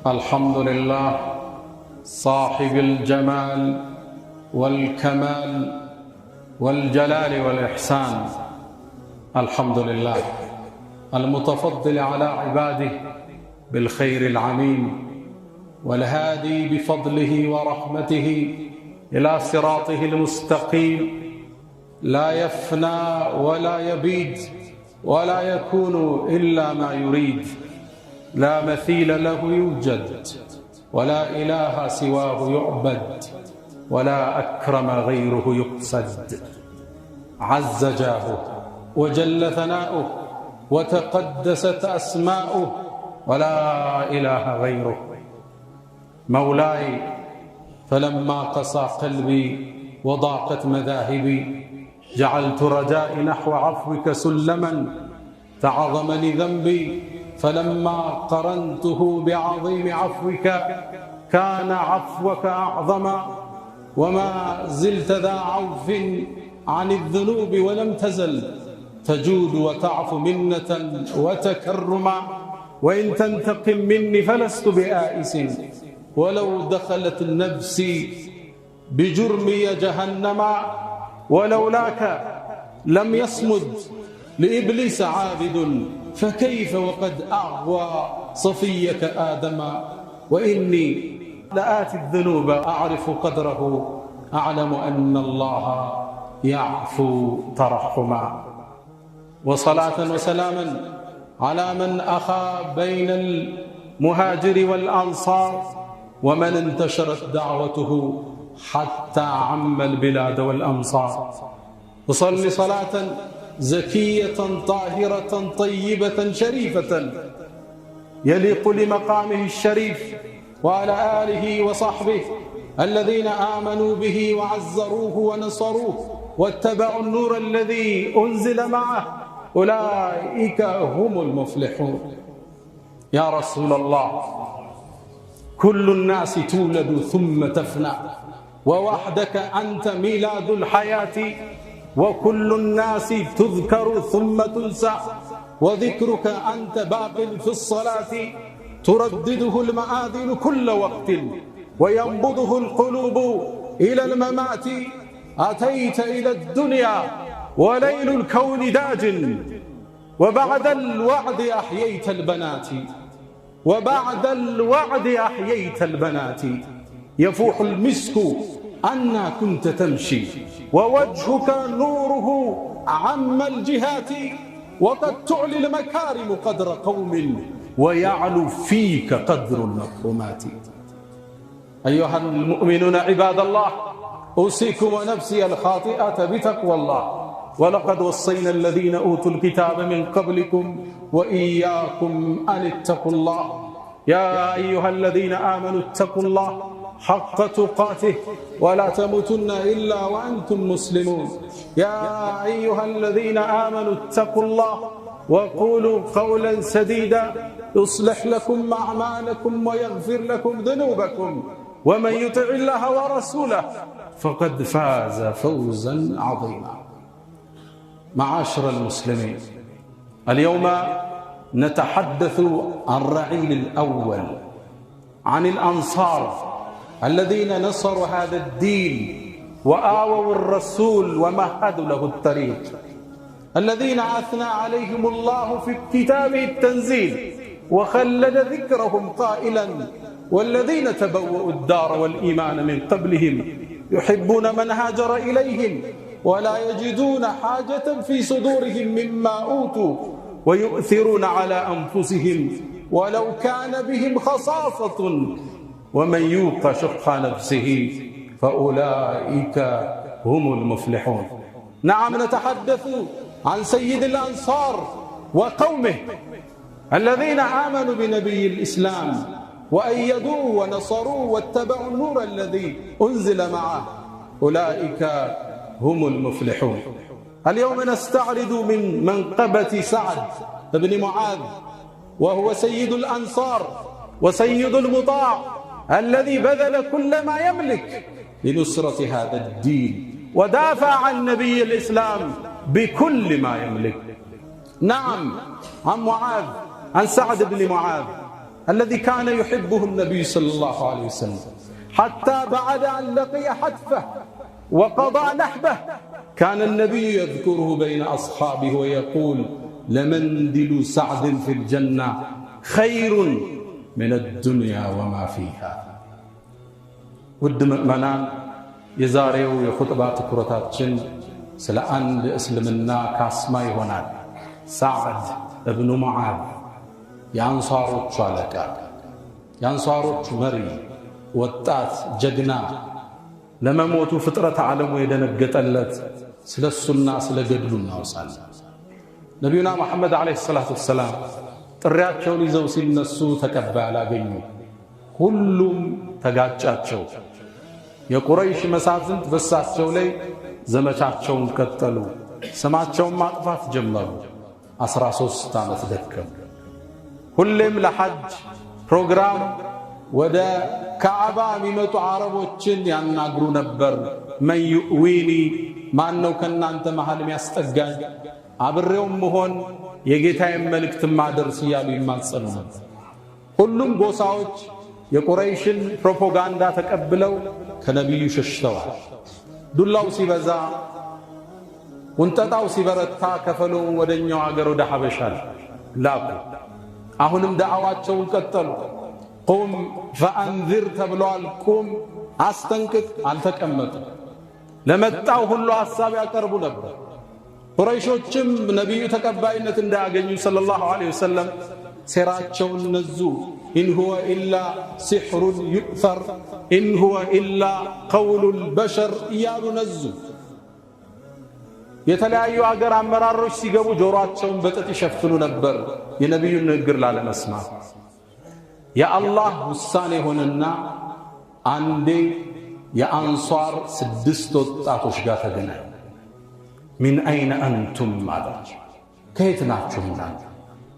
الحمد لله صاحب الجمال والكمال والجلال والإحسان. الحمد لله المتفضل على عباده بالخير العميم، والهادي بفضله ورحمته إلى صراطه المستقيم، لا يفنى ولا يبيد ولا يكون إلا ما يريد، لا مثيل له يوجد ولا إله سواه يعبد ولا أكرم غيره يقصد. عز جاهه وجل ثناؤه وتقدست أسماؤه ولا إله غيره. مولاي فلما قسى قلبي وضاقت مذاهبي جعلت رجائي نحو عفوك سلما تعظمني ذنبي، فلما قرنته بعظيم عفوك كان عفوك أعظما، وما زلت ذا عوف عن الذنوب ولم تزل تجود وتعفو منة وتكرما. وإن تنتقم مني فلست بآئس، ولو دخلت نفسي بجرمي جهنما، ولولاك لم يصمد لإبليس عابد، فكيف وقد أغوى صفيك آدما. وإني لآتي الذنوب أعرف قدره، أعلم أن الله يعفو ترحما. وصلاة وسلاما على من أخى بين المهاجر والأنصار، ومن انتشرت دعوته حتى عم البلاد والأمصار. أصلي صلاة زكية طاهرة طيبة شريفة يليق لمقامه الشريف، وعلى آله وصحبه الذين آمنوا به وعزروه ونصروه واتبعوا النور الذي أنزل معه، أولئك هم المفلحون. يا رسول الله، كل الناس تولد ثم تفنى، ووحدك أنت ميلاد الحياة، وكل الناس تذكر ثم تنسى، وذكرك أنت باق في الصلاة تردده المآذن كل وقت وينبضه القلوب إلى الممات. أتيت إلى الدنيا وليل الكون داج، وبعد الوعد أحييت البنات، وبعد الوعد أحييت البنات. يفوح المسك أنا كنت تمشي، ووجهك نوره عم الجهات، وقد تعلي المكارم قدر قوم ويعلو فيك قدر المكرمات. أيها المؤمنون عباد الله، أوصيكم ونفسي الخاطئة بتقوى الله، ولقد وصينا الذين أوتوا الكتاب من قبلكم وإياكم أن اتقوا الله. يا أيها الذين آمنوا اتقوا الله حق تقاته ولا تموتن إلا وأنتم مسلمون. يا أيها الذين آمنوا اتقوا الله وقولوا قولا سديدا يصلح لكم أعمالكم ويغفر لكم ذنوبكم، ومن يطع الله ورسوله فقد فاز فوزا عظيما. معاشر المسلمين، اليوم نتحدث عن الرعيل الأول، عن الأنصار الذين نصروا هذا الدين وآووا الرسول ومهدوا له الطريق، الذين أثنى عليهم الله في كتابه التنزيل وخلد ذكرهم قائلا: والذين تبوأوا الدار والإيمان من قبلهم يحبون من هاجر إليهم ولا يجدون حاجة في صدورهم مما أوتوا ويؤثرون على أنفسهم ولو كان بهم خصاصة ومن يوق شح نفسه فأولئك هم المفلحون. نعم، نتحدث عن سيد الأنصار وقومه الذين آمنوا بنبي الإسلام وأيدوه ونصروه واتبعوا النور الذي أنزل معه، أولئك هم المفلحون. اليوم نستعرض من منقبة سعد بن معاذ، وهو سيد الأنصار وسيد المطاع الذي بذل كل ما يملك لنصرة هذا الدين ودافع عن نبي الإسلام بكل ما يملك. نعم، عن سعد بن معاذ الذي كان يحبه النبي صلى الله عليه وسلم حتى بعد أن لقي حتفه وقضى نحبه كان النبي يذكره بين أصحابه ويقول لمنزل سعد في الجنة خير من الدنيا وما فيها. ود مؤمنان يزاريو يخطبات كرتاتشن سلا عند اسلمنا كاسما يهونال سعد ابن معاذ የአንሷሮቹ አለቃ የአንሷሮቹ መሪ ወጣት ጀግና ለመሞቱ ፍጥረት ዓለሙ የደነገጠለት ስለሱና ስለገድሉ እናወሳለን። ነብዩና መሐመድ አለይሂ ሰላቱ ወሰላም ጥሪያቸውን ይዘው ሲነሱ ተቀባይ አላገኙ። ሁሉም ተጋጫቸው። የቁረይሽ መሳፍንት በሳቸው ላይ ዘመቻቸውን ቀጠሉ። ስማቸውን ማጥፋት ጀመሩ። 13 ዓመት ደከሙ። ሁሌም ለሐጅ ፕሮግራም ወደ ካዕባ የሚመጡ አረቦችን ያናግሩ ነበር። መን ዩዊኒ ማነው ከናንተ መሃል የሚያስጠጋኝ አብሬውም መሆን የጌታዬን መልእክት ማድረስ እያሉ ይማጸኑ ነበር። ሁሉም ጎሳዎች የቁረይሽን ፕሮፓጋንዳ ተቀብለው ከነቢዩ ሸሽተዋል። ዱላው ሲበዛ ወንጠጣው ሲበረታ ከፈሉን ወደኛው ሀገር ወደ ሐበሻ ላኩ። አሁንም ዳዕዋቸውን ቀጠሉ። ቁም ፈአንዚር ተብለዋል። ቁም አስጠንቅቅ አልተቀመጡ። ለመጣው ሁሉ ሐሳብ ያቀርቡ ነበር። ቁረይሾችም ነቢዩ ተቀባይነት እንዳያገኙ ሰለላሁ ዐለይሂ ወሰለም ሴራቸውን ነዙ። ኢን ሁወ ኢላ ሲሕሩን ዩእፈር ኢን ሁወ ኢላ ቀውሉል በሸር እያሉ ነዙ። የተለያዩ አገር አመራሮች ሲገቡ ጆሮአቸውን በጥጥ ይሸፍኑ ነበር የነቢዩን ንግግር ላለመስማት። የአላህ ውሳኔ ሆነና አንዴ የአንሷር 6 ወጣቶች ጋር ተገናኙ። ሚን አይነ አንቱም አላቸው። ከየት ናችሁ?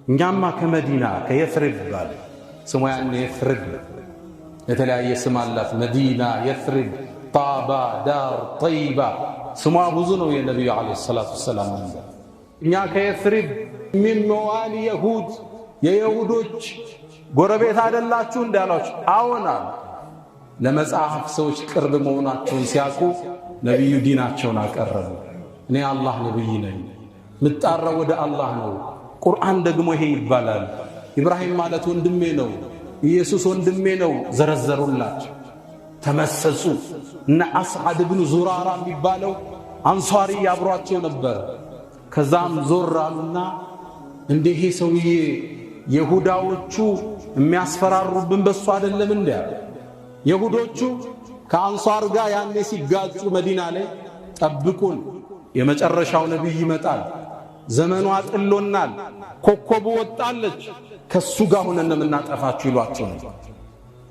እኛማ ከመዲና ከየፍሪብ ባለ ስሙ ያኔ የፍሪብ የተለያየ ስም አላት። መዲና፣ የፍሪብ፣ ጣባ፣ ዳር፣ ጠይባ ስሟ ብዙ ነው። የነቢዩ ዓለይሂ ሰላቱ ወሰላም እኛ ከየፍሪብ ሚን መዋሊ የሁድ የይሁዶች ጎረቤት አይደላችሁ እንዳላችሁ አዎና ለመጽሐፍ ሰዎች ቅርብ መሆናቸውን ሲያውቁ ነቢዩ ዲናቸውን አቀረቡ። እኔ አላህ ነቢይ ነኝ፣ ምጣራው ወደ አላህ ነው። ቁርአን ደግሞ ይሄ ይባላል። ኢብራሂም ማለት ወንድሜ ነው፣ ኢየሱስ ወንድሜ ነው። ዘረዘሩላቸው፣ ተመሰሱ። እነ አስዓድ ብኑ ዙራራ የሚባለው አንሷሪ ያብሯቸው ነበር። ከዛም ዞር አሉና እንዲህ ሰውዬ የሁዳዎቹ የሚያስፈራሩብን በሱ አይደለም እንዴ? የሁዶቹ ከአንሷር ጋር ያኔ ሲጋጩ መዲና ላይ ጠብቁን፣ የመጨረሻው ነብይ ይመጣል፣ ዘመኑ አጥሎናል፣ ኮከቡ ወጣለች፣ ከሱ ጋር ሆነን የምናጠፋችሁ ይሏቸው ነበር።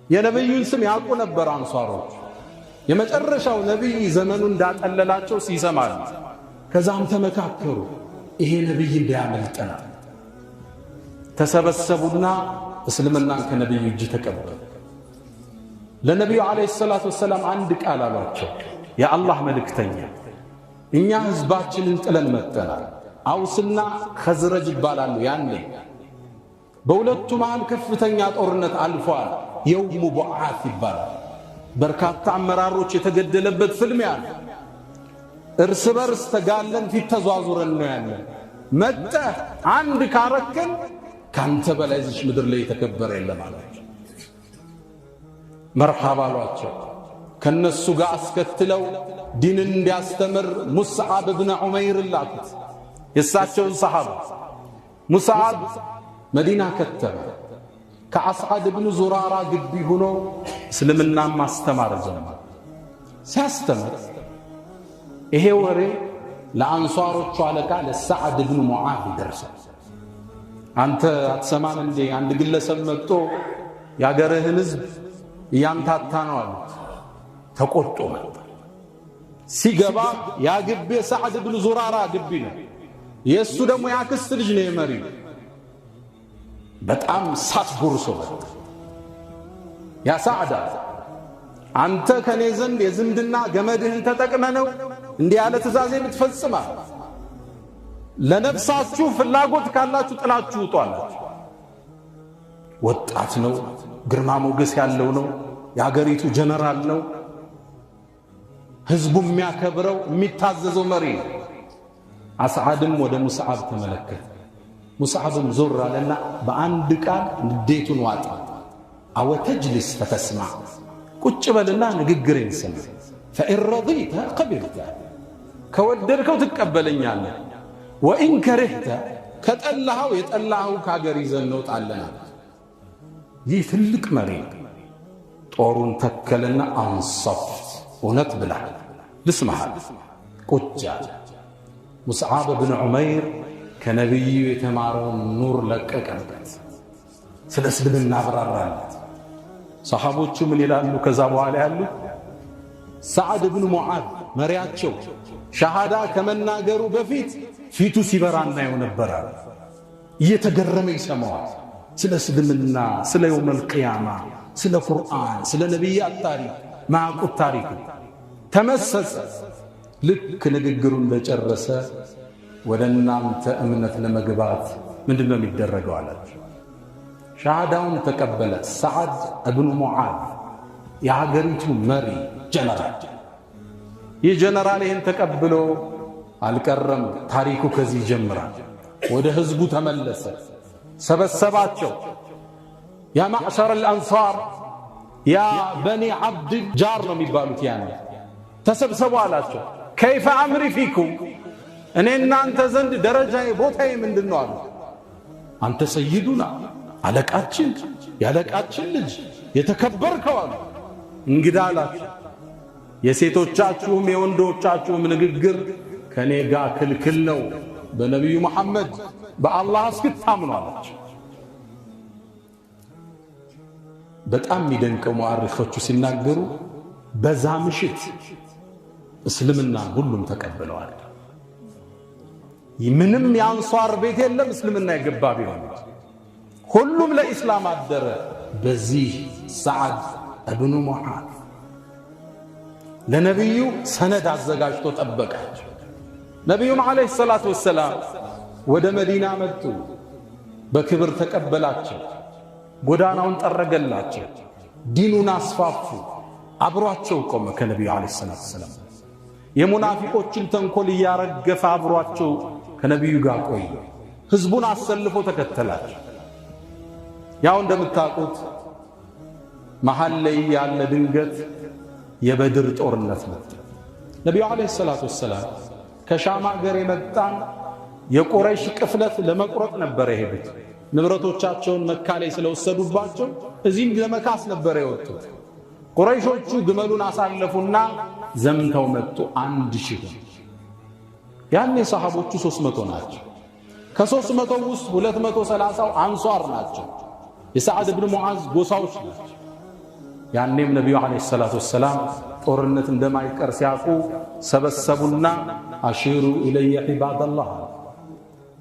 የነብዩን ስም ያውቁ ነበር አንሷሮች። የመጨረሻው ነብይ ዘመኑ እንዳጠለላቸው ሲሰማሉ። ከዛም ተመካከሩ፣ ይሄ ነብይ እንዳያመልጠናል። ተሰበሰቡና እስልምናን ከነብዩ እጅ ተቀበሉ። ለነብዩ አለይሂ ሰላቱ ወሰላም አንድ ቃል አሏቸው። የአላህ መልእክተኛ እኛ ህዝባችንን ጥለን መጥተናል። አውስና ኸዝረጅ ይባላሉ። ያኔ በሁለቱ መሃል ከፍተኛ ጦርነት አልፏል። የውሙ ቡዓት ይባላል። በርካታ አመራሮች የተገደለበት ፍልሚያ ነው። እርስ በርስ ተጋለን ፊት ተዟዙረን ነው ያለን። መጥተህ አንድ ካረከን ካንተ በላይ እዚህ ምድር ላይ የተከበረ የለም አላቸው። መርሐባ አሏቸው። ከነሱ ጋር አስከትለው ዲንን እንዲያስተምር ሙስዓብ ብን ዑመይር ላኩት። የእሳቸውን ሰሓባ ሙስዓብ መዲና ከተመ። ከአስዓድ ብን ዙራራ ግቢ ሆኖ እስልምና ማስተማር ጀመረ። ሲያስተምር ይሄ ወሬ ለአንሷሮቹ አለቃ ለሰዓድ ብን ሙዓዝ ይደርሳል። አንተ አትሰማም እንዴ? አንድ ግለሰብ መጥቶ ያገርህን ህዝብ እያምታታ ነው አሉት። ተቆጥቶ መጣ። ሲገባ ያ ግቢ ሰዓድ ብን ዙራራ ግቢ ነው። የእሱ ደግሞ ያክስት ልጅ ነው የመሪ። በጣም ሳት ጎርሶ መጣ። ያ ሰዓዳ አንተ ከኔ ዘንድ የዝምድና ገመድህን ተጠቅመ ነው እንዲህ ያለ ትእዛዝ የምትፈጽማ? ለነፍሳችሁ ፍላጎት ካላችሁ ጥላችሁ ውጡ አላችሁ። ወጣት ነው፣ ግርማ ሞገስ ያለው ነው፣ የአገሪቱ ጀነራል ነው፣ ህዝቡ የሚያከብረው የሚታዘዘው መሪ ነው። አስዓድም ወደ ሙስዓብ ተመለከተ። ሙስዓብም ዞር አለና በአንድ ቃል ንዴቱን ዋጠ። አወ ተጅሊስ ፈተስማዕ፣ ቁጭ በልና ንግግሬን ስማ። ፈኢን ረዲተ ቀቢልተ፣ ከወደድከው ትቀበለኛለህ። ወኢን ከሪህተ፣ ከጠላኸው የጠላኸው ከአገር ይዘን እንወጣለን። ይህ ትልቅ መሪ ጦሩን ተከለና አንሰፍት፣ እውነት ብለሃል፣ ልስማሃል። ቁጭ አለ። ሙስዓብ ብን ዑመይር ከነቢዩ የተማረውን ኑር ለቀቀበት። ስለ እስልምና አብራራለት። ሰሓቦቹ ምን ይላሉ? ከዛ በኋላ ያሉ ሰዓድ ብን ሙዓዝ መሪያቸው ሸሃዳ ከመናገሩ በፊት ፊቱ ሲበራ እናየው ነበር። እየተገረመ ይሰማዋል። ስለ እስልምና፣ ስለ የውመል ቂያማ፣ ስለ ቁርአን፣ ስለ ነቢያት ታሪክ ማያውቁት ታሪክ ተመሰጸ። ልክ ንግግሩ እንደጨረሰ ወደ እናንተ እምነት ለመግባት ምንድነው የሚደረገው አላቸው። ሸሃዳውን ተቀበለ። ሰዓድ እብኑ ሙዓዝ የሀገሪቱ መሪ ጀነራል። ይህ ጀነራል ይህን ተቀብሎ አልቀረም። ታሪኩ ከዚህ ይጀምራል። ወደ ህዝቡ ተመለሰ፣ ሰበሰባቸው። ያ ማዕሸረ አልአንሳር፣ ያ በኒ ዓብድ ጃር ነው የሚባሉት። ያኔ ተሰብሰቡ አላቸው። ከይፈ አምሪ ፊኩም፣ እኔ እናንተ ዘንድ ደረጃዬ ቦታዬ ምንድን ነው አሉ። አንተ ሰይዱና፣ አለቃችን፣ ያለቃችን ልጅ የተከበርከው አሉ። እንግዳ አላቸው፣ የሴቶቻችሁም የወንዶቻችሁም ንግግር ከኔ ጋር ክልክል ነው፣ በነቢዩ መሐመድ በአላህ እስክታምኑ አላቸው። በጣም የሚደንቀው ሙአሪኾቹ ሲናገሩ በዛ ምሽት እስልምና ሁሉም ተቀብለዋል። ምንም የአንሷር ቤት የለም እስልምና የገባ ቢሆን ሁሉም ለኢስላም አደረ። በዚህ ሰዓድ እብኑ ሙዓዝ ለነቢዩ ሰነድ አዘጋጅቶ ጠበቃቸው። ነቢዩም ዓለይሂ ሰላቱ ወሰላም ወደ መዲና መጡ። በክብር ተቀበላቸው። ጎዳናውን ጠረገላቸው። ዲኑን አስፋፉ። አብሯቸው ቆመ ከነቢዩ ዓለይሂ ሰላቱ ወሰላም። የሙናፊቆችን ተንኮል እያረገፈ አብሯቸው ከነቢዩ ጋር ቆየ። ህዝቡን አሰልፎ ተከተላቸው። ያው እንደምታውቁት መሃል ላይ ያለ ድንገት የበድር ጦርነት መጣ። ነቢዩ ዓለይሂ ሰላቱ ወሰላም ከሻም አገር የመጣን የቁረይሽ ቅፍለት ለመቁረጥ ነበር የሄዱት። ንብረቶቻቸውን መካ ላይ ስለወሰዱባቸው እዚህም ለመካስ ነበር የወጡት። ቁረይሾቹ ግመሉን አሳለፉና ዘምተው መጡ። 1000 ያኔ ሰሃቦቹ 300 ናቸው። ከ300 ውስጥ 230 አንሷር ናቸው፣ የሰዓድ ብን ሙዓዝ ጎሳዎች ናቸው። ያኔም ነቢዩ ዓለይሂ ሰላቱ ወሰላም ጦርነት እንደማይቀር ሲያውቁ ሰበሰቡና አሺሩ ኢለየ ዒባደላህ፣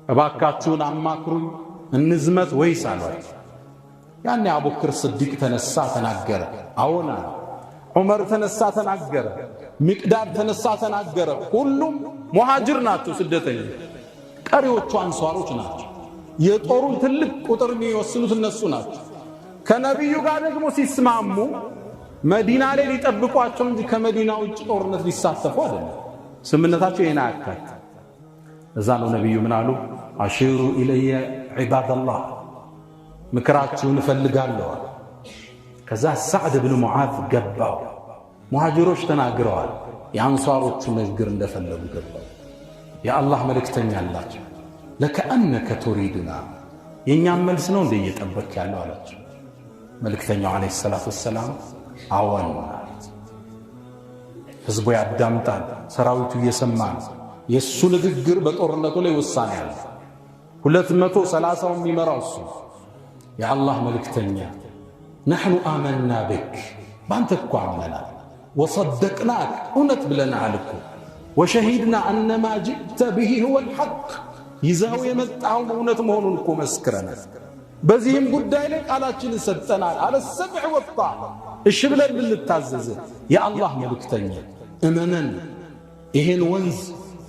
እባካችሁን አማክሩኝ እንዝመት ወይስ አሏቸው። ያኔ አቡበክር ስዲቅ ተነሳ ተናገረ፣ አዎና። ዑመር ተነሳ ተናገረ፣ ሚቅዳድ ተነሳ ተናገረ። ሁሉም ሙሃጅር ናቸው፣ ስደተኞች። ቀሪዎቹ አንሷሮች ናቸው። የጦሩን ትልቅ ቁጥር የሚወስኑት እነሱ ናቸው። ከነቢዩ ጋር ደግሞ ሲስማሙ መዲና ላይ ሊጠብቋቸው እንጂ ከመዲና ውጭ ጦርነት ሊሳተፉ አይደለም። ስምነታቸው ይሄን አያካት። እዛ ነው ነቢዩ ምን አሉ? አሺሩ ኢለየ ዒባደላህ፣ ምክራችሁን እፈልጋለሁ። ከዛ ሰዓድ ብን ሙዓዝ ገባው። ሙሃጅሮች ተናግረዋል። የአንሷሮቹ ንግግር እንደፈለጉ ገባው። የአላህ መልእክተኛ አላቸው። ለከአነከ ቱሪዱና፣ የእኛም መልስ ነው እንደ እየጠበቅ ያለው አላቸው። መልእክተኛው ዓለይሂ ሰላቱ ወሰላም አዎን ማለት። ህዝቡ ያዳምጣል፣ ሰራዊቱ እየሰማ ነው። የእሱ ንግግር በጦርነቱ ላይ ውሳኔ አለ። 230 የሚመራው እሱ። የአላህ መልእክተኛ ነሕኑ አመና ብክ፣ በአንተ እኮ አምነናል። ወሰደቅናክ፣ እውነት ብለናል እኮ። ወሸሂድና አነማ ጅእተ ብሂ ሁወ ልሐቅ፣ ይዘው የመጣው እውነት መሆኑን እኮ መስክረናል። በዚህም ጉዳይ ላይ ቃላችንን ሰጠናል። አለ ሰምዕ ወጣዕ፣ እሺ ብለን ልንታዘዝ። የአላህ መልእክተኛ እመነን፣ ይሄን ወንዝ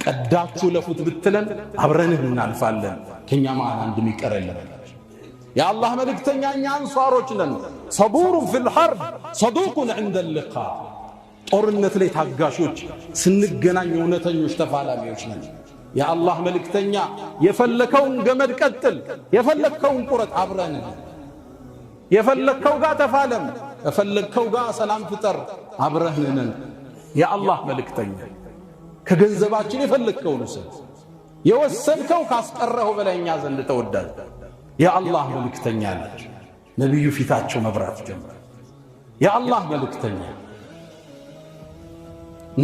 ቀዳችሁ ለፉት ብትለን አብረንህ እናልፋለን፣ ከኛ መሃል አንድ የሚቀር የለም። የአላህ መልእክተኛ እኛ አንሷሮች ነን ሰቡሩን ፊል ሐርብ ሰዱቁን عند اللقاء ጦርነት ላይ ታጋሾች ስንገናኝ እውነተኞች ተፋላሚዎች ነን የአላህ መልእክተኛ የፈለከውን ገመድ ቀጥል የፈለከውን ቁረጥ አብረን የፈለከው ጋር ተፋለም የፈለከው ጋር ሰላም ፍጠር አብረን ነን የአላህ መልእክተኛ ከገንዘባችን የፈለከውን ውሰድ የወሰድከው ካስቀረው በላይኛ ዘንድ ተወዳጅ የአላህ መልእክተኛ ናቸው ነብዩ ፊታቸው መብራት ጀመረ የአላህ መልእክተኛ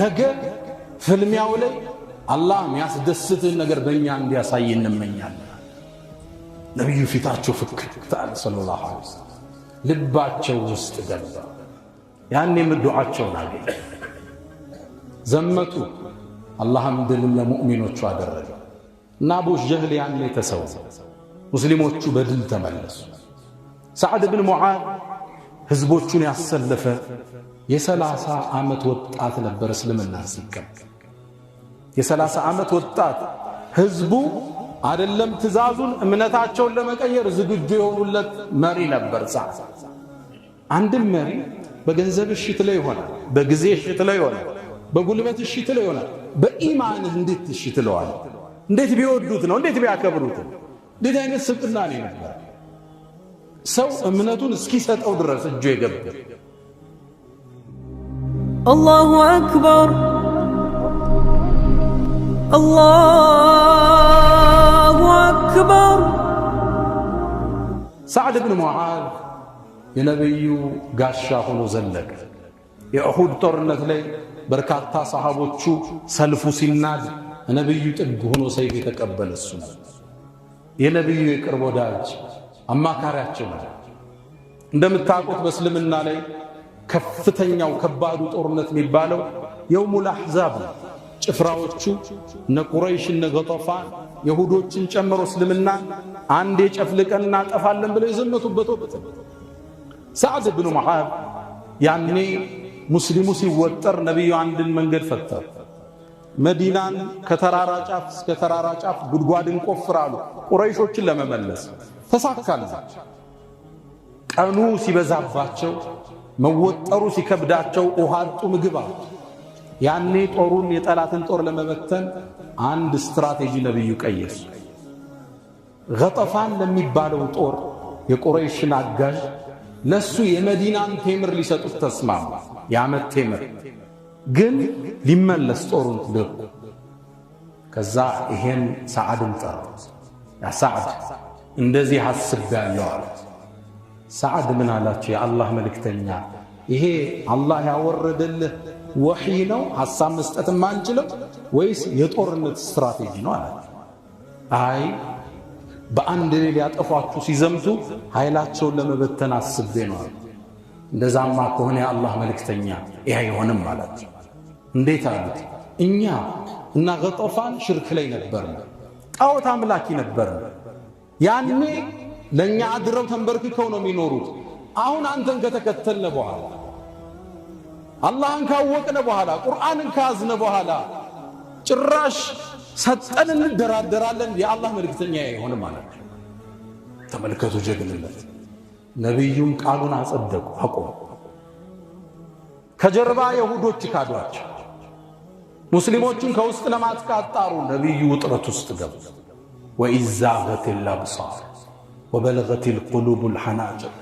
ነገ ፍልሚያው ላይ አላህ የሚያስደስትህ ነገር በእኛ እንዲያሳይ እንመኛለን ነብዩ ፊታቸው ፍክት አለ ሰለላሁ ዐለይሂ ወሰለም ልባቸው ውስጥ ገባ ያኔም ዱዓቸውን አገኘ ዘመቱ አላህም ድልን ለሙእሚኖቹ አደረገ እና አቡ ጀህል ያኔ ተሰው ሙስሊሞቹ በድል ተመለሱ ሰዓድ ብን ሙዓዝ ህዝቦቹን ያሰለፈ የ30 ዓመት ወጣት ነበር እስልምና ሲቀበል የ30 ዓመት ወጣት ህዝቡ አይደለም ትእዛዙን እምነታቸውን ለመቀየር ዝግጁ የሆኑለት መሪ ነበር ሰዓድ አንድም መሪ በገንዘብ እሽት ላይ ይሆናል በጊዜ እሽት ላይ ይሆናል በጉልበት እሽት ላይ ይሆናል በኢማን እንዴት እሽት ለዋል እንዴት ቢወዱት ነው እንዴት ቢያከብሩት እንዴት አይነት ስብዕና ነው ነበር ሰው እምነቱን እስኪሰጠው ድረስ እጁ የገባ አላሁ አክበር አላሁ አክበር ሰዓድ ብን ሙዓዝ የነብዩ ጋሻ ሆኖ ዘለቀ የኡሁድ ጦርነት ላይ በርካታ ሰሃቦቹ ሰልፉ ሲናድ ነብዩ ጥግ ሆኖ ሰይፍ የተቀበለ እሱ ነው የነብዩ የቅርብ ወዳጅ አማካሪያቸው ነው እንደምታውቁት በእስልምና ላይ ከፍተኛው ከባዱ ጦርነት የሚባለው የውሙል አሕዛብ ጭፍራዎቹ እነ ቁረይሽ እነ ገጠፋን ይሁዶችን ጨምሮ እስልምና አንዴ ጨፍልቀን እናጠፋለን ብለው የዘመቱበት ወቅት ሰዓድ ብን ሙዓዝ ያኔ ሙስሊሙ ሲወጠር ነብዩ አንድን መንገድ ፈጠሩ መዲናን ከተራራ ጫፍ እስከ ተራራ ጫፍ ጉድጓድን ቆፍራሉ ቁረይሾችን ለመመለስ ተሳካላቸው ቀኑ ሲበዛባቸው መወጠሩ ሲከብዳቸው ውሃጡ ምግብ አጡ ያኔ ጦሩን የጠላትን ጦር ለመበተን አንድ ስትራቴጂ ነብዩ ቀየሱ ገጠፋን ለሚባለው ጦር የቁረይሽን አጋዥ ለሱ የመዲናን ቴምር ሊሰጡት ተስማሙ ያመት ቴምር ግን ሊመለስ ጦሩን ልኩ ከዛ ይሄን ሰዓድን ጠራው ያ ሰዓድ እንደዚህ አስቤያለሁ አለ ሰዓድ ምን አላቸው የአላህ መልእክተኛ ይሄ አላህ ያወረደልህ ወህይ ነው ሐሳብ መስጠት ማንችለው ወይስ የጦርነት ስትራቴጂ ነው አላቸው አይ በአንድ ላይ ሊያጠፏችሁ ሲዘምቱ ኃይላቸውን ለመበተን አስቤ ነው እንደዛማ ከሆነ የአላህ መልእክተኛ ይሄ አይሆንም አላቸው እንዴት አሉት እኛ እና ገጠፋን ሽርክ ላይ ነበርን ጣዖት አምላኪ ነበርን ያኔ ለኛ አድረው ተንበርክከው ነው የሚኖሩት አሁን አንተን ከተከተልነ በኋላ አላህን ካወቅነ በኋላ ቁርአንን ካዝነ በኋላ ጭራሽ ሰጠን እንደራደራለን የአላህ መልእክተኛ ይሆን ማለት ተመልከቱ ጀግንነት ነብዩም ቃሉን አጸደቁ አቆሙ ከጀርባ ይሁዶች ካዷቸው ሙስሊሞችን ከውስጥ ለማጥቃት ጣሩ ነብዩ ውጥረት ውስጥ ገቡ ወኢዛገቲል አብሳር ወበለገቲል ቁሉቡል ሐናጅር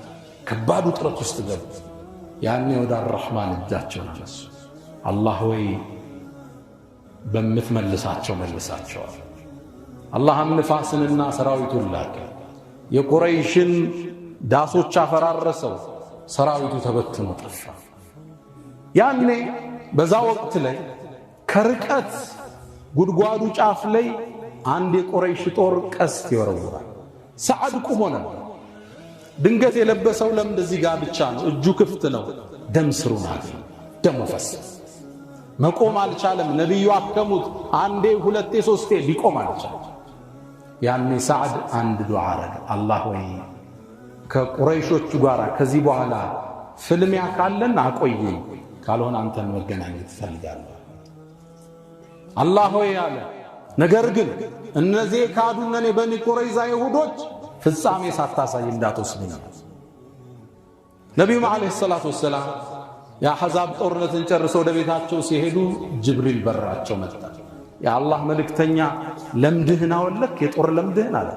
ከባድ ውጥረት ውስጥ ገቡ ያኔ ወደ አርህማን እጃቸውን አነሱ አላህ ወይ በምትመልሳቸው መልሳቸው አላህም ንፋስንና ሰራዊቱን ላከ የቁረይሽን ዳሶች አፈራረሰው ሰራዊቱ ተበትኖ ጠፋ ያኔ በዛ ወቅት ላይ ከርቀት ጉድጓዱ ጫፍ ላይ አንድ የቁረይሽ ጦር ቀስት ይወረውራል ሰዓድ ቆሞ ነበር ድንገት የለበሰው ለምድ እዚህ ጋር ብቻ ነው እጁ ክፍት ነው ደም ስሩን አገኘ ደም ፈሰሰ መቆም አልቻለም ነብዩ አከሙት አንዴ ሁለቴ ሶስቴ ሊቆም አልቻለም ያኔ ሰዓድ አንድ ዱዓ አረገ አላህ ወይ ከቁረይሾቹ ጋር ከዚህ በኋላ ፍልሚያ ካለን አቆየኝ ካልሆነ አንተን መገናኘት ፈልጋለሁ አላህ ሆይ አለ ነገር ግን እነዚህ ካዱነን በኒ ቁረይዛ ይሁዶች ፍጻሜ ሳታሳይ እንዳትወስድ ነው። ነብዩ አለይሂ ሰላቱ ወሰላም የአሕዛብ ጦርነትን ጨርሰው ወደ ቤታቸው ሲሄዱ ጅብሪል በራቸው መጣ። የአላህ መልእክተኛ ለምድህን አወለክ? የጦር ለምድህን አለ።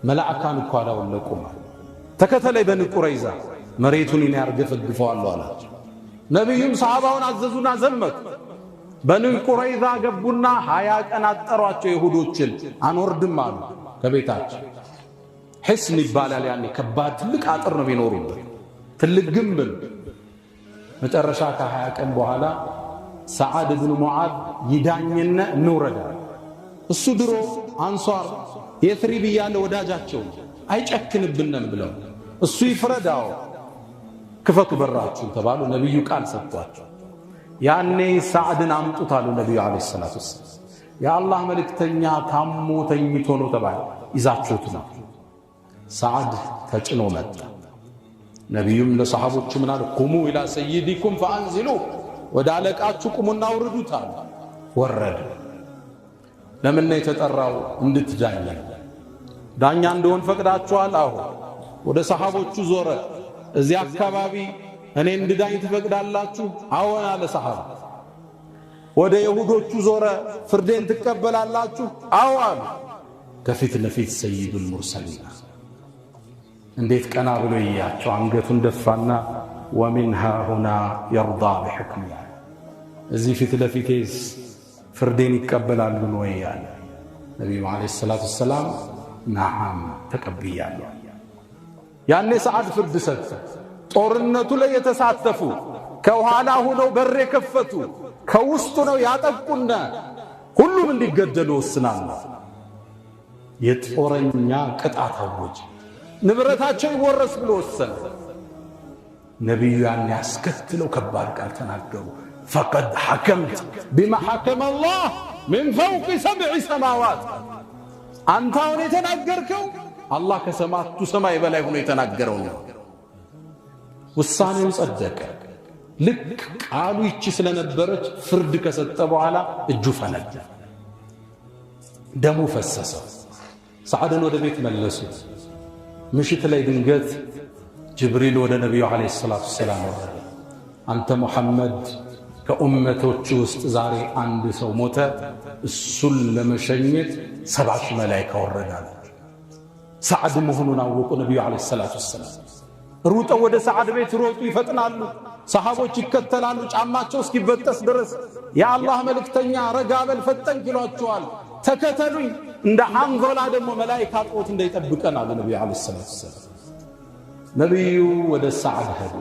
መላእካን እኮ አላወለቁም አለ። ተከተለይ በኒ ቁረይዛ መሬቱን እኔ አርገፈግፈዋለሁ አላቸው። ነብዩም ሰሃባውን አዘዙና ዘመቱ። በኒ ቁረይዛ ገቡና 20 ቀን አጠሯቸው። ይሁዶችን አንወርድም አሉ ከቤታቸው። ሕስን ይባላል ያኔ ከባድ ትልቅ አጥር ነው የሚኖሩበት፣ ትልቅ ግንብ። መጨረሻ ከ20 ቀን በኋላ ሰዓድ ብን ሙዓዝ ይዳኝና እንውረዳ። እሱ ድሮ አንሷር የትሪብ ያለ ወዳጃቸው አይጨክንብንም ብለው እሱ ይፍረዳው። ክፈቱ በራችሁ ተባሉ። ነብዩ ቃል ሰጥቷቸው ያኔ ሰዓድን አምጡት አሉ ነብዩ አለይሂ ሰላቱ ወሰለም። የአላህ መልእክተኛ ታሞ ተኝቶ ነው ተባለ። ይዛችሁት ነው። ሰዓድ ተጭኖ መጣ። ነብዩም ለሰሃቦቹ ምን አሉ? ቁሙ ኢላ ሰይዲኩም ፈአንዚሉ፣ ወደ አለቃችሁ ቁሙና አውርዱት አሉ። ወረደ። ለምን ነው የተጠራው? እንድትዳኝ። ዳኛ እንደሆን ፈቅዳችኋል? አዎ። ወደ ሰሃቦቹ ዞረ። እዚህ አካባቢ እኔ እንድዳኝ ትፈቅዳላችሁ? አዎን አለ ሰሃባ። ወደ ይሁዶቹ ዞረ። ፍርዴን ትቀበላላችሁ? አዎ አሉ። ከፊት ለፊት ሰይዱል ሙርሰሊን እንዴት ቀና ብሎ ይያቸው አንገቱን ደፋና ወሚንሃ ሁና የርዳ ቢሕክም፣ እዚህ ፊት ለፊቴስ ፍርዴን ይቀበላሉ ነው ያለ ነብዩ አለይሂ ሰላቱ ወሰላም። ነዓም ተቀብያለሁ። ያኔ ሰዓድ ፍርድ ሰጠ። ጦርነቱ ላይ የተሳተፉ ከኋላ ሆነው በር የከፈቱ ከውስጡ ነው ያጠቁና ሁሉም እንዲገደሉ ወስናለሁ። የጦረኛ ቅጣት አወጀ። ንብረታቸው ይወረስ ብሎ ወሰነ። ነብዩ ያን ያስከትለው ከባድ ቃል ተናገሩ። ፈቀድ ሐከምት ቢማ ሐከመ አላህ ሚን ፈውቅ 7 ሰማዋት። አንተ አሁን የተናገርከው አላህ ከሰማቱ ሰማይ በላይ ሆኖ የተናገረው ነው። ውሳኔው ጸደቀ። ልክ ቃሉ ይቺ ስለነበረች ፍርድ ከሰጠ በኋላ እጁ ፈነዳ፣ ደሙ ፈሰሰ። ሰዓድን ወደ ቤት መለሱት። ምሽት ላይ ድንገት ጅብሪል ወደ ነብዩ አለይሂ ሰላቱ ወሰላም ወረደ። አንተ ሙሐመድ ከኡመቶች ውስጥ ዛሬ አንድ ሰው ሞተ፣ እሱን ለመሸኘት 70 መላእክት ወረዳሉ። ሰዓድ መሆኑን አወቁ ነብዩ አለይሂ ሰላቱ ወሰላም። ሩጠው ወደ ሰዓድ ቤት ሮጡ፣ ይፈጥናሉ። ሰሃቦች ይከተላሉ ጫማቸው እስኪበጠስ ድረስ። የአላህ መልእክተኛ ረጋ በል ፈጠን ይሏቸዋል። ተከተሉኝ። እንደ ሐንዘላ ደግሞ መላእክት አጥቆት እንዳይጠብቀን አለ ነብዩ አለይሂ ሰላቱ ወሰላም። ነብዩ ወደ ሰዓድ ሄዱ።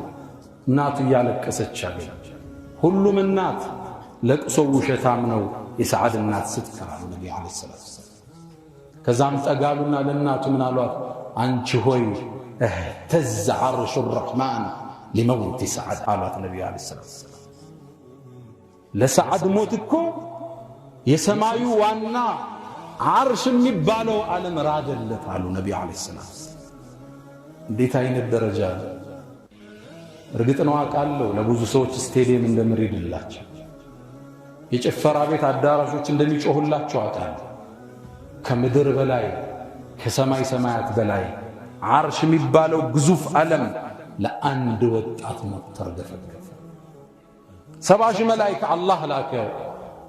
እናቱ እያለቀሰች አገኘ። ሁሉም እናት ለቅሶ ውሸታም ነው፣ የሰዓድ እናት ስትከራሉ ነብዩ አለይሂ ሰላቱ ወሰላም። ከዛም ጠጋሉና ለእናቱ ምን አሏት? አንቺ ሆይ እህተዝ ዐርሹ ረሕማን ሊመውት ሰዓድ አሏት ነብዩ አለይሂ ሰላቱ ወሰላም። ለሰዓድ ሞት እኮ የሰማዩ ዋና ዓርሽ የሚባለው ዓለም ራደለት አሉ ነብዩ አለይሂ ሰላቱ ወሰላም። እንዴት አይነት ደረጃ! እርግጥ ነው አውቃለሁ ለብዙ ሰዎች ስቴዲየም እንደምሪድላቸው፣ የጭፈራ ቤት አዳራሾች እንደሚጮሁላቸው አውቃለሁ። ከምድር በላይ ከሰማይ ሰማያት በላይ ዓርሽ የሚባለው ግዙፍ ዓለም ለአንድ ወጣት ሞት ተርገፈገፈ። 70 መላእክት አላህ ላከ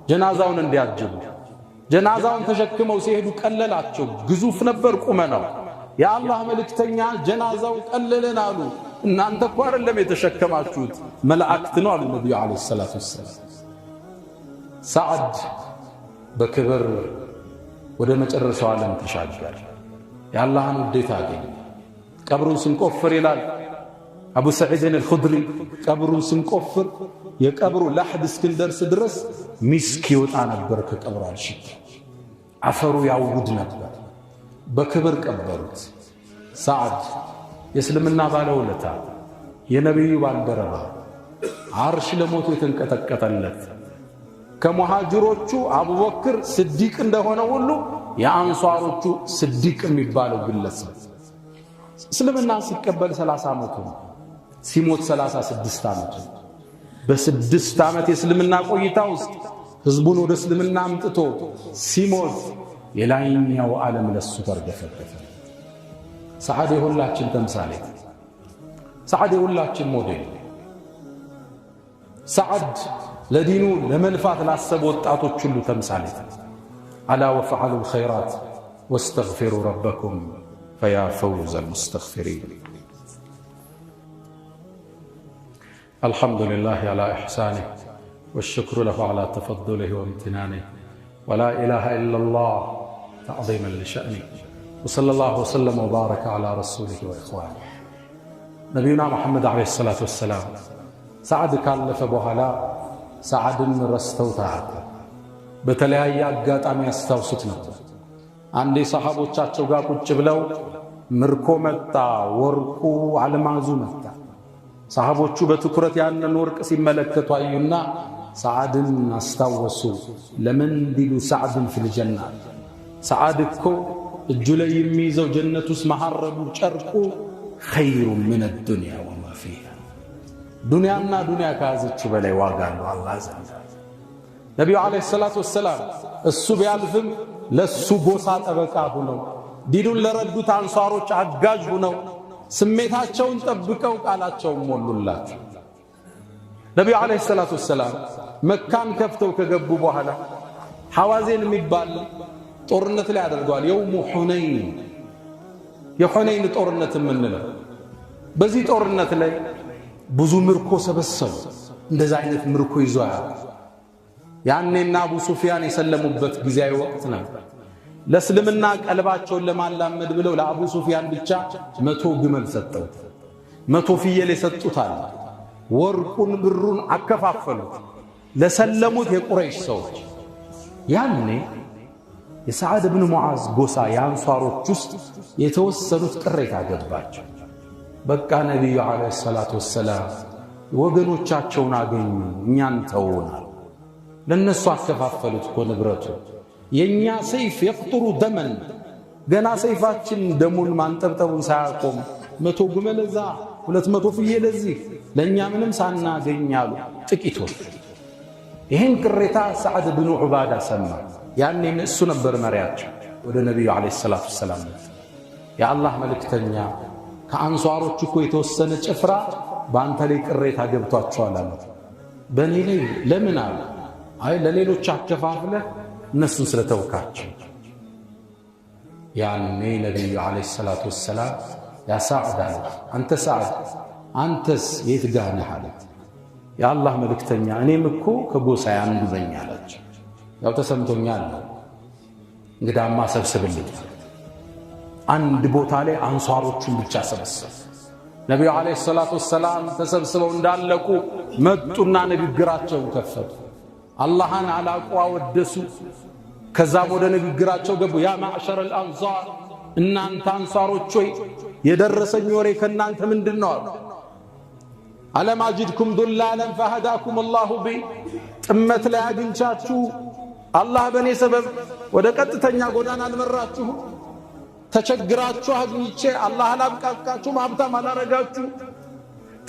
ጀናዛውን እንዲያጅቡ። ጀናዛውን ተሸክመው ሲሄዱ ቀለላቸው። ግዙፍ ነበር ቁመናው። የአላህ መልእክተኛ ጀናዛው ቀለለን አሉ። እናንተ እኮ አይደለም የተሸከማችሁት መላእክት ነው አሉ ነብዩ አለይሂ ሰላቱ ወሰላም። ሰዓድ በክብር ወደ መጨረሻው ዓለም ተሻገረ። የአላህን ውዴታ አገኘ። ቀብሩን ስንቆፍር ይላል አቡ ሰዒድ አልኹድሪ፣ ቀብሩን ስንቆፍር የቀብሩ ለሕድ እስክንደርስ ድረስ ሚስክ ይወጣ ነበር ከቀብሩ አልሽት፣ አፈሩ ያውድ ነበር። በክብር ቀበሩት። ሰዓድ የእስልምና ባለውለታ፣ የነቢዩ ባልደረባ፣ ዓርሽ ለሞቱ የተንቀጠቀጠለት፣ ከሙሃጅሮቹ አቡበክር ስዲቅ እንደሆነ ሁሉ የአንሷሮቹ ስዲቅ የሚባለው ግለሰብ እስልምና ሲቀበል 30 ዓመቱ ነው። ሲሞት 36 ዓመቱ። በ6 ዓመት የእስልምና ቆይታ ውስጥ ህዝቡን ወደ እስልምና አምጥቶ ሲሞት የላይኛው ዓለም ለሱ ተርገፈገፈ። ሰዓድ የሁላችን ተምሳሌት፣ ሰዓድ የሁላችን ሞዴል፣ ሰዓድ ለዲኑ ለመልፋት ላሰቡ ወጣቶች ሁሉ ተምሳሌት። አላ ወፈዓሉ الخيرات واستغفروا ربكم فيا فوز المستغفرين. الحمد لله على إحسانه والشكر له على تفضله وامتنانه ولا إله إلا الله تعظيما لشأنه وصلى الله وسلم وبارك على رسوله وإخوانه نبينا محمد عليه الصلاة والسلام. سعد كان لفبوهلا سعد رستوتها በተለያየ አጋጣሚ ያስታውሱት ነበር። አንዴ ሰሃቦቻቸው ጋር ቁጭ ብለው ምርኮ መጣ፣ ወርቁ አልማዙ መጣ። ሰሃቦቹ በትኩረት ያንን ወርቅ ሲመለከቱ አዩና ሰዓድን አስታወሱ። ለምን ቢሉ ሰዓድን ፊል ጀና፣ ሰዓድ እኮ እጁ ላይ የሚይዘው ጀነት ውስጥ መሐረቡ ጨርቁ ኸይሩ ምን الدنيا وما فيها፣ ዱንያና ዱንያ ከያዘችው በላይ ዋጋ አለው አላህ ዘንድ። ነቢዩ ዓለይሂ ሰላቱ ወሰላም እሱ ቢያልፍም ለሱ ጎሳ ጠበቃ ሆነው ዲኑን ለረዱት አንሷሮች አጋዥ ሆነው ስሜታቸውን ጠብቀው ቃላቸውን ሞሉላቸው። ነቢዩ ዓለይሂ ሰላቱ ወሰላም መካን ከፍተው ከገቡ በኋላ ሐዋዜን የሚባል ጦርነት ላይ አድርገዋል። የውሙ ሑነይን፣ የሑነይን ጦርነት የምንለው በዚህ ጦርነት ላይ ብዙ ምርኮ ሰበሰቡ። እንደዛ አይነት ምርኮ ይዟል። ያኔና አቡ ሱፊያን የሰለሙበት ጊዜያዊ ወቅት ነበር። ለእስልምና ቀልባቸውን ለማላመድ ብለው ለአቡ ሱፊያን ብቻ 100 ግመል ሰጠው፣ 100 ፍየል የሰጡታል። ወርቁን ብሩን አከፋፈሉት ለሰለሙት የቁረይሽ ሰዎች። ያኔ የሰዓድ ብን ሙዓዝ ጎሳ የአንሷሮች ውስጥ የተወሰኑት ቅሬታ ገባቸው። በቃ ነቢዩ ዓለይሂ ሰላቱ ወሰላም ወገኖቻቸውን አገኙ፣ እኛን ተውናል። ለነሱ አከፋፈሉት እኮ ንብረቱ። የኛ ሰይፍ የቅጥሩ ደመን፣ ገና ሰይፋችን ደሙን ማንጠብጠቡን ሳያቆም 100 ግመል እዛ 200 ፍየል እዚህ ለኛ ምንም ሳናገኛሉ ጥቂቶች። ይህን ቅሬታ ሰዓድ ብን ዑባዳ ሰማ። ያኔ እሱ ነበር መሪያቸው። ወደ ነቢዩ ዓለይሂ ሰላቱ ወሰላም የአላህ መልእክተኛ ከአንሷሮች እኮ የተወሰነ ጭፍራ በአንተ ላይ ቅሬታ ገብቷቸዋል አሉት። በእኔ ላይ ለምን አሉ? አይ ለሌሎች አከፋፍለህ እነሱን ስለተውካቸው። ያኔ ነቢዩ ዓለይሂ ሰላቱ ወሰላም ያ ሰዓድ አለ፣ አንተ ሰዓድ አንተስ የት ጋር ነህ አሉት። የአላህ መልእክተኛ እኔም እኮ ከጎሳዬ አንዱ ነኝ አላቸው። ያው ተሰምቶኛል፣ እንግዳማ ሰብስብልኝ። አንድ ቦታ ላይ አንሷሮቹን ብቻ ሰበሰቡ። ነቢዩ ዓለይሂ ሰላቱ ወሰላም ተሰብስበው እንዳለቁ መጡና ንግግራቸውን ከፈቱ። አላህን አላቁ አወደሱ። ከዛም ወደ ንግግራቸው ገቡ። ያ ማዕሸረ አልአንሷር፣ እናንተ አንሷሮች ሆይ የደረሰኝ ወሬ ከናንተ ምንድነው አሉ። አለም አጅድኩም ዱላለን ፈሃዳኩም አላሁ ቢ፣ ጥመት ላይ አግኝቻችሁ አላህ በእኔ ሰበብ ወደ ቀጥተኛ ጎዳና አልመራችሁ? ተቸግራችሁ አግኝቼ አላህ አላብቃቃችሁም? ሀብታም አላረጋችሁ?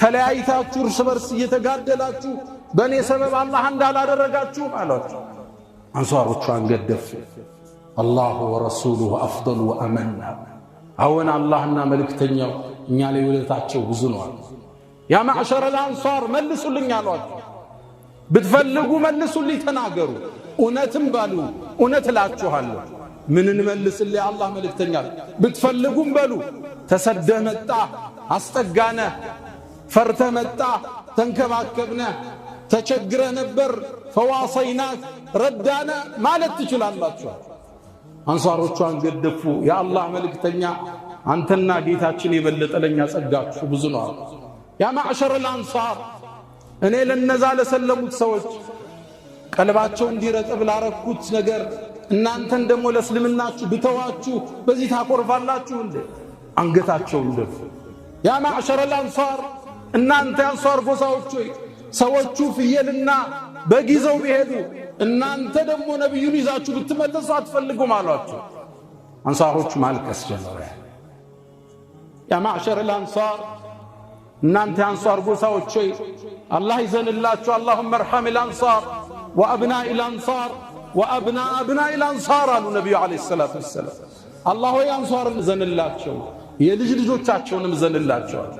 ተለያይታችሁ እርስ በርስ እየተጋደላችሁ በእኔ ሰበብ አላህ እንዳላደረጋችሁ አሏቸው። አንሷሮቹ አንገደፉ። አላሁ ወረሱሉሁ አፍደሉ ወአመና፣ አዎን አላህና መልእክተኛው እኛ ላይ ውለታቸው ብዙ ነው አሉ። ያ ማዕሸረ አልአንሷር መልሱልኝ አሏቸው። ብትፈልጉ መልሱልኝ፣ ተናገሩ፣ እውነትም ባሉ እውነት እላችኋለሁ። ምን እንመልስልህ አላህ መልእክተኛ? ብትፈልጉም በሉ ተሰደህ መጣ አስጠጋነ፣ ፈርተህ መጣ ተንከባከብነ፣ ተቸግረህ ነበር ፈዋሰይናክ ረዳነ ማለት ትችላላችሁ። አንሷሮቹ አንገደፉ። የአላህ መልእክተኛ አንተና ጌታችን የበለጠ ለኛ ጸጋችሁ ብዙ ነው አሉ። ያ ማዕሸረ አልአንሷር፣ እኔ ለነዛ ለሰለሙት ሰዎች ቀልባቸው እንዲረጥብ ላረኩት ነገር እናንተን ደግሞ ለእስልምናችሁ ብተዋችሁ በዚህ ታቆርፋላችሁ እንዴ? አንገታቸውን ደፉ። ያ ማዕሸረ አልአንሷር፣ እናንተ የአንሷር ጎሳዎች ሆይ ሰዎቹ ፍየልና በጊዜው ቢሄዱ እናንተ ደግሞ ነቢዩን ይዛችሁ ብትመለሱ አትፈልጉም አሏቸው። አንሷሮቹ ማልቀስ ጀመሩ። ያ ማዕሸረ አልአንሷር፣ እናንተ የአንሷር ጎሳዎች ሆይ አላህ ይዘንላችሁ። አላሁመ እርሐም አልአንሷር ወአብናኢ አልአንሷር ወአብናኢ አልአንሷር አሉ ነቢዩ ዓለይሂ ሰላቱ ወሰላም። አላህ ሆይ አንሷርን ዘንላቸው፣ የልጅ ልጆቻቸውንም ዘንላቸዋል።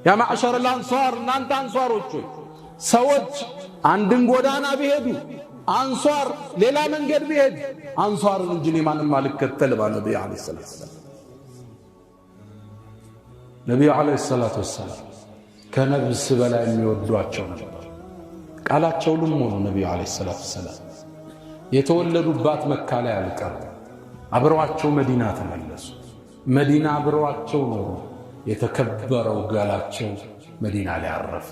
ያ ማዕሸረ الانصار እናንተ አንሷሮች ሰዎች አንድን ጎዳና ቢሄዱ አንሷር ሌላ መንገድ ቢሄድ አንሷርን እንጂ ማንንም አልከተል ባለ ነብዩ አለይሂ ሰላቱ ወሰለም ነብዩ አለይሂ ሰላቱ ወሰለም ከነብስ በላይ የሚወዷቸው ነበር። ቃላቸውንም ሆኖ ነብዩ አለይሂ ሰላቱ ወሰለም የተወለዱባት መካ ላይ አልቀሩ። አብረዋቸው መዲና ተመለሱ። መዲና አብረዋቸው ነው የተከበረው ጋላቸው መዲና ላይ አረፈ።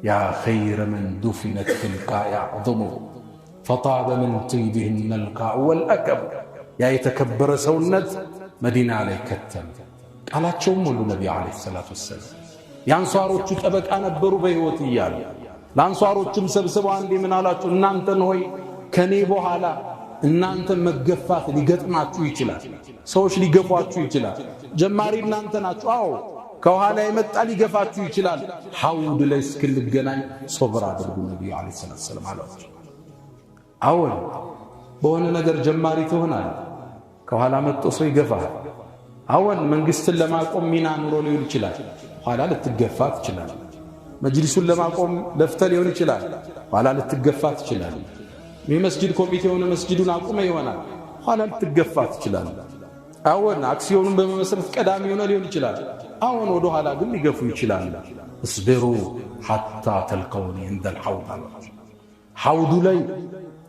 ያ ኸይረ መን ዱፊነት ፊልቃ ያዕظሙ ፈጣበ ምን طيبهن القاع والأكب ያ የተከበረ ሰውነት መዲና ላይ ከተመ። ቃላቸውም ሁሉ ነብዩ አለይሂ ሰላቱ ወሰለም ያንሷሮቹ ጠበቃ ነበሩ በህይወት እያሉ ለአንሷሮችም ሰብስበው አንዴ ምን አላችሁ? እናንተን ሆይ ከኔ በኋላ እናንተ መገፋት ሊገጥማችሁ ይችላል። ሰዎች ሊገፏችሁ ይችላል። ጀማሪ እናንተ ናችሁ። አዎ ከኋላ የመጣ ሊገፋችሁ ይችላል። ሐውድ ላይ እስክንገናኝ ሶብር አድርጉ ነብዩ አለይሂ ሰላቱ ወሰለም አሏቸው። አሁን በሆነ ነገር ጀማሪ ትሆናል። ከኋላ መጥቶ ሰው ይገፋል። አሁን መንግስትን ለማቆም ሚና ኑሮ ሊሆን ይችላል። ኋላ ልትገፋ ትችላል። መጅሊሱን ለማቆም ለፍተህ ሊሆን ይችላል። ኋላ ልትገፋ ትችላል። የመስጂድ ኮሚቴ ሆነ መስጂዱን አቁመ ይሆናል። ኋላ ልትገፋ ትችላል። አሁን አክሲዮኑን በመመስረት ቀዳሚ ሆነ ሊሆን ይችላል። አሁን ወደ ኋላ ግን ሊገፉ ይችላል። እስቢሩ ሐታ ተልቀውኒ عند الحوض ሐውዱ ላይ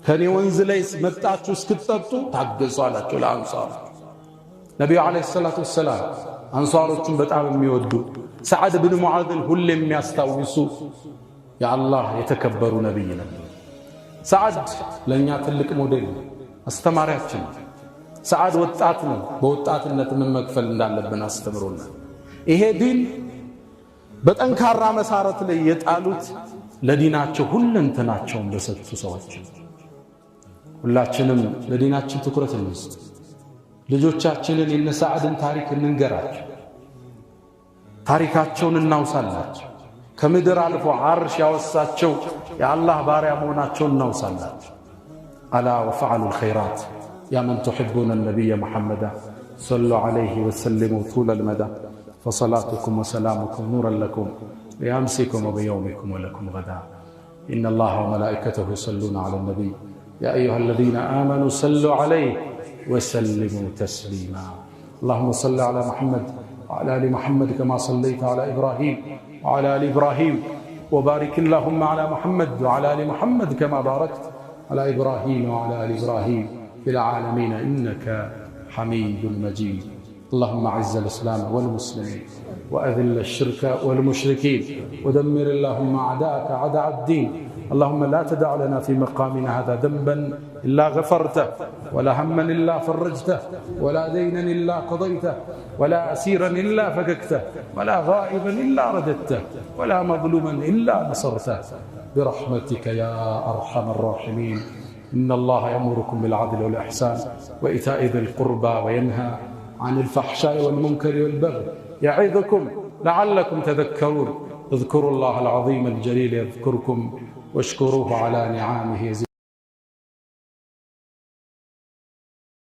ከኔ ወንዝ ላይ መጣችሁ እስክትጠጡ ታገሱ አላቸው ለአንሷር። ነብዩ አለይሂ ሰላቱ ወሰለም አንሷሮቹን በጣም የሚወዱ ሰዓድ ብን ሙዓዝን ሁሌ የሚያስታውሱ የአላህ የተከበሩ ነብይ ነበር። ሰዓድ ለኛ ትልቅ ሞዴል አስተማሪያችን። ሰዓድ ወጣት ነው። በወጣትነት ምን መክፈል እንዳለብን አስተምሮናል። ይሄ ዲን በጠንካራ መሰረት ላይ የጣሉት ለዲናቸው ሁለንተናቸውን በሰጡ ሰዎች። ሁላችንም ለዲናችን ትኩረት እንስጥ። ልጆቻችንን የነሰዓድን ታሪክ እንንገራቸው። ታሪካቸውን እናውሳላቸው። ከምድር አልፎ ዓርሽ ያወሳቸው የአላህ ባሪያ መሆናቸውን እናውሳላቸው። አላ ወፈዓሉ الخيرات يا من تحبون النبي محمد صلوا عليه وسلموا طول المدى فصلاتكم وسلامكم نورا لكم بأمسكم وبيومكم ولكم غدا إن الله وملائكته يصلون على النبي يا أيها الذين آمنوا صلوا عليه وسلموا تسليما اللهم صل على محمد وعلى آل محمد كما صليت على إبراهيم وعلى آل إبراهيم وبارك اللهم على محمد وعلى آل محمد كما باركت على إبراهيم وعلى آل إبراهيم في العالمين إنك حميد مجيد اللهم أعز الإسلام والمسلمين وأذل الشرك والمشركين ودمر اللهم أعداءك أعداء الدين اللهم لا تدع لنا في مقامنا هذا ذنبا إلا غفرته ولا هما إلا فرجته ولا دينا إلا قضيته ولا أسيرا إلا فككته ولا غائبا إلا رددته ولا مظلوما إلا نصرته برحمتك يا أرحم الراحمين إن الله يأمركم بالعدل والإحسان وإيتاء ذي القربى وينهى عن الفحشاء والمنكر والبغي يعظكم لعلكم تذكرون اذكروا الله العظيم الجليل يذكركم واشكروه على نعامه